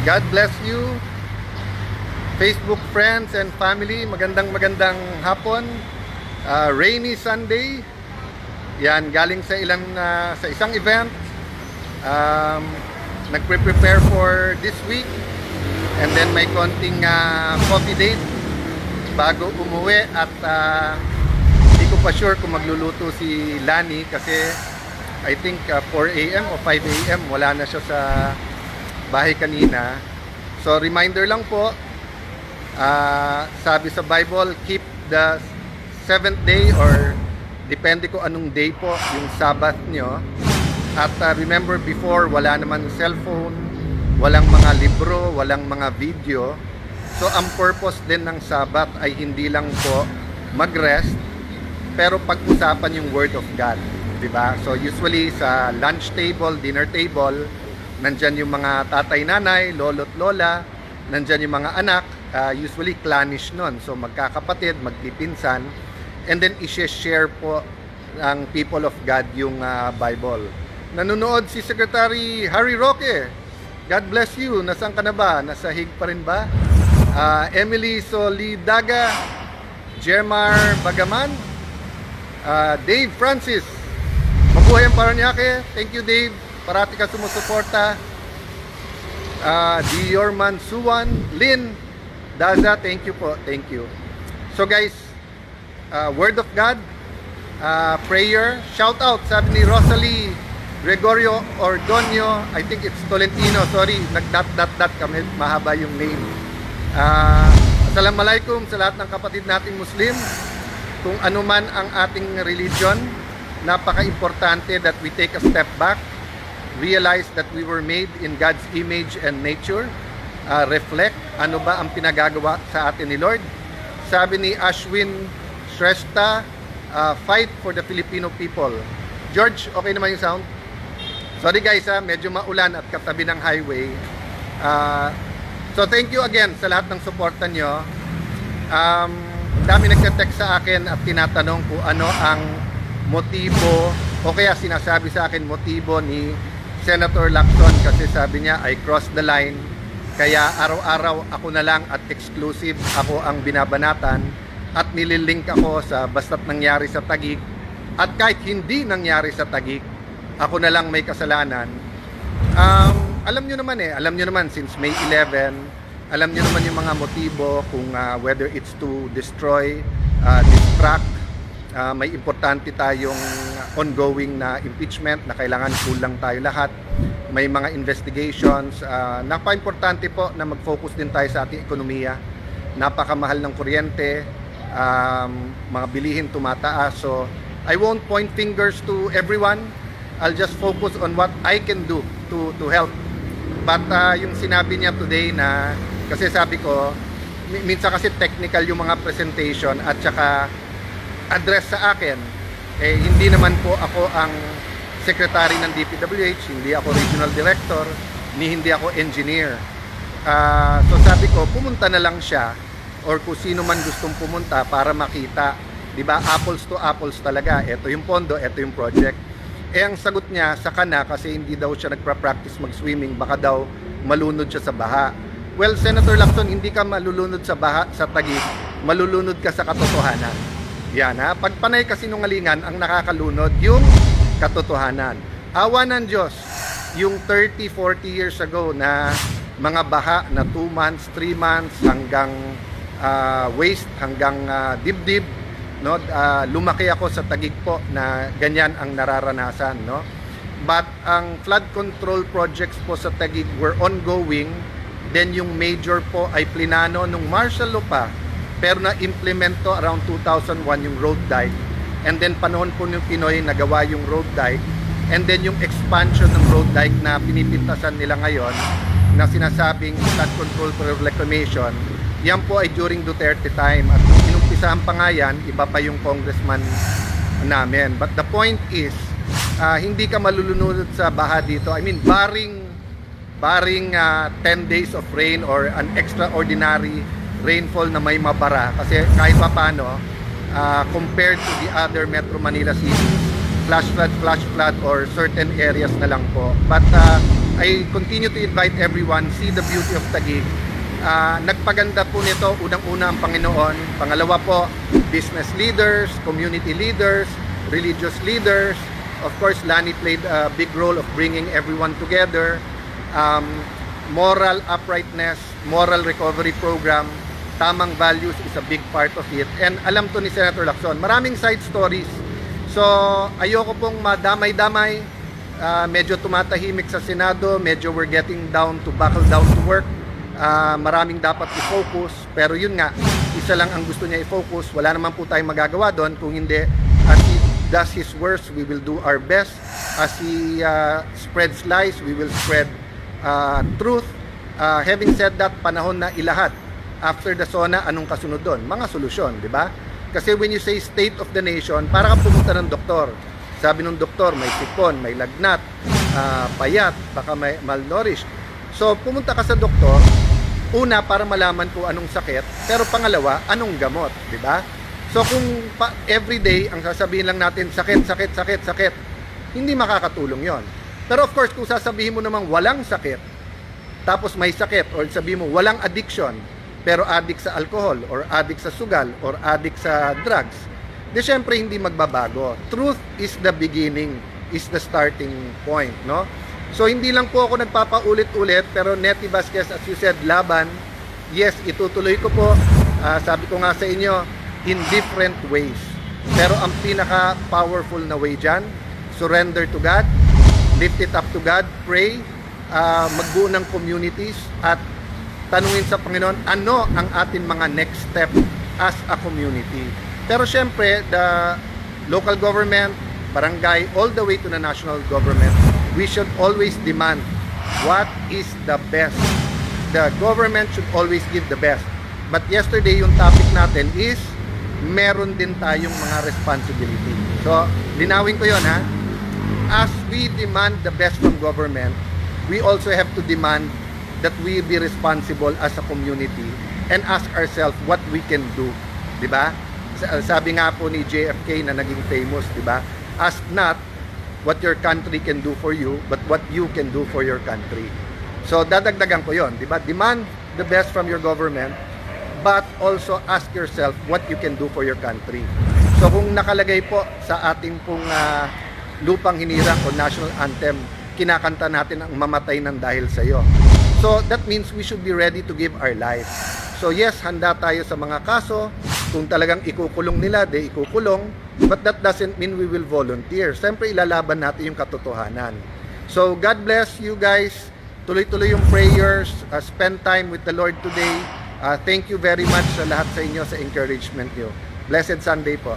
God bless you, Facebook friends and family. Magandang hapon. Rainy Sunday. Yan, galing sa isang event. Nagpre-prepare for this week. And then may konting coffee date bago umuwi at hindi ko pa sure kung magluluto si Lani kasi I think 4 AM o 5 AM wala na siya sa bahay kanina. So reminder lang po, sabi sa Bible, keep the 7th day or depende ko anong day po yung Sabbath nyo. At remember before, wala naman cellphone, walang mga libro, walang mga video. So ang purpose din ng Sabbath ay hindi lang po mag-rest, pero pag-usapan yung Word of God, diba? So usually sa lunch table, dinner table, nandyan yung mga tatay, nanay, lolo't lola, nandyan yung mga anak, usually clannish nun. So magkakapatid, magpipinsan, and then i-share po ang people of God yung Bible. Nanonood si Secretary Harry Roque. God bless you. Nasaan ka na ba? Nasa Hig pa rin ba? Emily Solidaga, Jemar Bagaman, Dave Francis, mabuhay ang Paranaque. Thank you, Dave. Parati ka sumusuporta. Diorman Suwan, Lynn Daza, thank you po. Thank you. So guys, Word of God, prayer, shout out, sabi ni Rosalie Gregorio Ordonio, I think it's Tolentino, sorry, nag-dot kami, mahaba yung name. Assalamualaikum sa lahat ng kapatid nating Muslim. Kung ano man ang ating religion, napaka-importante that we take a step back, realize that we were made in God's image and nature, reflect ano ba ang pinagagawa sa atin ni Lord. Sabi ni Ashwin Shrestha, fight for the Filipino people. George, okay naman yung sound? Sorry guys, medyo maulan at katabi ng highway. So thank you again sa lahat ng suporta nyo. Dami nagte-text sa akin at tinatanong kung ano ang motibo o kaya sinasabi sa akin motibo ni Senator Lacson kasi sabi niya I crossed the line, kaya araw-araw ako na lang at exclusive ako ang binabanatan at nililink ako sa basta't nangyari sa Taguig at kahit hindi nangyari sa Taguig ako na lang may kasalanan. Alam nyo naman since May 11, alam nyo naman yung mga motibo kung whether it's to destroy, distract, may importante tayong ongoing na impeachment na kailangan kulang tayo lahat. May mga investigations. Napaka-importante po na mag-focus din tayo sa ating ekonomiya. Napakamahal ng kuryente, mga bilihin tumataas. So, I won't point fingers to everyone. I'll just focus on what I can do to help. But yung sinabi niya today na, kasi sabi ko, minsan kasi technical yung mga presentation at saka address sa akin, hindi naman po ako ang secretary ng DPWH, hindi ako regional director, hindi ako engineer. So sabi ko, pumunta na lang siya or kung sino man gustong pumunta para makita, di ba, apples to apples talaga, ito yung pondo, ito yung project. Ang sagot niya sa kana kasi hindi daw siya nagpa-practice mag-swimming, baka daw malunod siya sa baha. Well, Senator Lacson, hindi ka malulunod sa baha sa Taguig, malulunod ka sa katotohanan. Yan ha, pag panay kasinungalingan ang nakakalunod yung katotohanan. Awa ng Diyos, yung 30, 40 years ago na mga baha na 2 months, 3 months hanggang waist, hanggang dibdib, no? Lumaki ako sa Taguig po na ganyan ang nararanasan, no? But ang flood control projects po sa Taguig were ongoing. Then yung major po ay plinano nung martial law pa, pero na-implemento around 2001 yung road dike. And then panahon po ng Pinoy nagawa yung road dike. And then yung expansion ng road dike na pinipintasan nila ngayon na sinasabing flood control for reclamation, yan po ay during Duterte time. At nung inumpisahan pa nga yan, iba pa yung congressman namin. But the point is, hindi ka malulunod sa baha dito. I mean, barring 10 days of rain or an extraordinary rainfall na may mabara. Kasi kahit pa paano, compared to the other Metro Manila cities, flash flood or certain areas na lang po. But I continue to invite everyone, see the beauty of Taguig. Nagpaganda po nito, unang-una ang Panginoon. Pangalawa po, business leaders, community leaders, religious leaders. Of course, Lani played a big role of bringing everyone together. Moral uprightness, moral recovery program, tamang values is a big part of it. And alam to ni Senator Lacson, maraming side stories. So, ayoko pong madamay-damay. Medyo tumatahimik sa Senado, medyo we're getting down to buckle down to work. Maraming dapat i-focus, pero yun nga, isa lang ang gusto niya i-focus. Wala naman po tayong magagawa doon. Kung hindi, as he does his worst, we will do our best. As he spreads lies, we will spread truth. Having said that, panahon na ilahat. After the SONA, anong kasunod doon? Mga solusyon, di ba? Kasi when you say state of the nation, para kang pumunta ng doktor. Sabi ng doktor, may sipon, may lagnat, payat, baka may malnourished. So, pumunta ka sa doktor, una, para malaman kung anong sakit, pero pangalawa, anong gamot, di ba? So, kung everyday, ang sasabihin lang natin, sakit, hindi makakatulong yon. Pero of course, kung sasabihin mo namang walang sakit, tapos may sakit, or sabihin mo walang addiction, pero addict sa alcohol, or addict sa sugal, or addict sa drugs, di syempre hindi magbabago. Truth is the beginning, is the starting point, no? So, hindi lang po ako nagpapaulit-ulit, pero Nettie Vasquez, as you said, laban. Yes, itutuloy ko po. Sabi ko nga sa inyo, in different ways. Pero ang pinaka-powerful na way dyan, surrender to God, lift it up to God, pray, magbuo ng communities, at tanungin sa Panginoon, ano ang ating mga next step as a community. Pero syempre, the local government, barangay, all the way to the national government, we should always demand what is the best. The government should always give the best. But yesterday, yung topic natin is meron din tayong mga responsibility. So, linawin ko yon ha. As we demand the best from government, we also have to demand that we be responsible as a community and ask ourselves what we can do. Diba? Sabi nga po ni JFK na naging famous, diba? Ask not what your country can do for you, but what you can do for your country. So, dadagdagan ko yon, diba? Demand the best from your government, but also ask yourself what you can do for your country. So, kung nakalagay po sa ating pong lupang hinirang o national anthem, kinakanta natin ang mamatay ng dahil sa iyo. So, that means we should be ready to give our life. So, yes, handa tayo sa mga kaso. Kung talagang ikukulong nila, de ikukulong. But that doesn't mean we will volunteer. Siyempre, ilalaban natin yung katotohanan. So, God bless you guys. Tuloy-tuloy yung prayers. Spend time with the Lord today. Thank you very much sa lahat sa inyo, sa encouragement nyo. Blessed Sunday po.